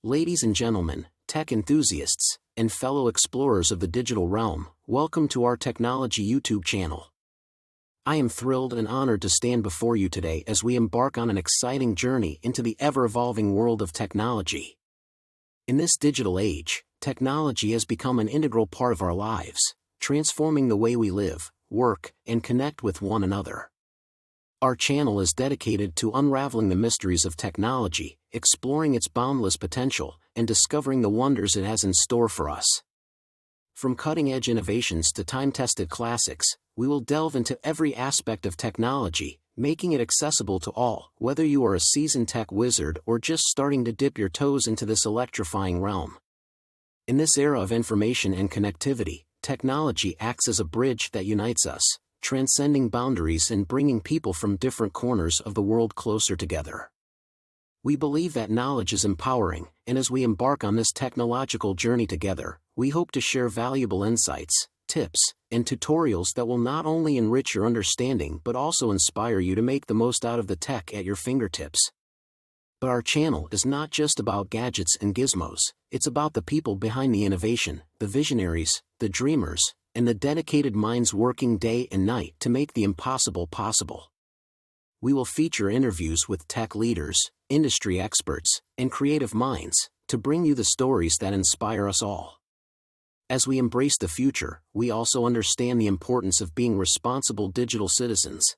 Ladies and gentlemen, tech enthusiasts, and fellow explorers of the digital realm, welcome to our technology YouTube channel. I am thrilled and honored to stand before you today as we embark on an exciting journey into the ever-evolving world of technology. In this digital age, technology has become an integral part of our lives, transforming the way we live, work, and connect with one another. Our channel is dedicated to unraveling the mysteries of technology, exploring its boundless potential, and discovering the wonders it has in store for us. From cutting-edge innovations to time-tested classics, we will delve into every aspect of technology, making it accessible to all, whether you are a seasoned tech wizard or just starting to dip your toes into this electrifying realm. In this era of information and connectivity, technology acts as a bridge that unites us, transcending boundaries and bringing people from different corners of the world closer together. We believe that knowledge is empowering, and as we embark on this technological journey together, we hope to share valuable insights, tips, and tutorials that will not only enrich your understanding but also inspire you to make the most out of the tech at your fingertips. But our channel is not just about gadgets and gizmos, it's about the people behind the innovation, the visionaries, the dreamers, and the dedicated minds working day and night to make the impossible possible. We will feature interviews with tech leaders, industry experts, and creative minds, to bring you the stories that inspire us all. As we embrace the future, we also understand the importance of being responsible digital citizens.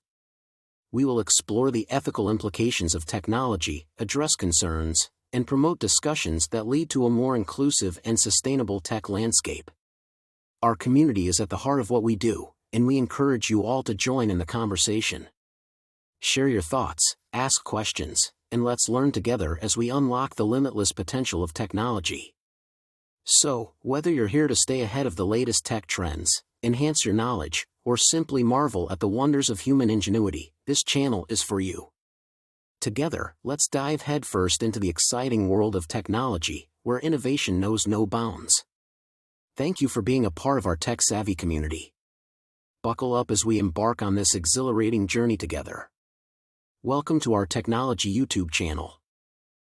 We will explore the ethical implications of technology, address concerns, and promote discussions that lead to a more inclusive and sustainable tech landscape. Our community is at the heart of what we do, and we encourage you all to join in the conversation. Share your thoughts, ask questions, and let's learn together as we unlock the limitless potential of technology. So, whether you're here to stay ahead of the latest tech trends, enhance your knowledge, or simply marvel at the wonders of human ingenuity, this channel is for you. Together, let's dive headfirst into the exciting world of technology, where innovation knows no bounds. Thank you for being a part of our tech-savvy community. Buckle up as we embark on this exhilarating journey together. Welcome to our technology YouTube channel.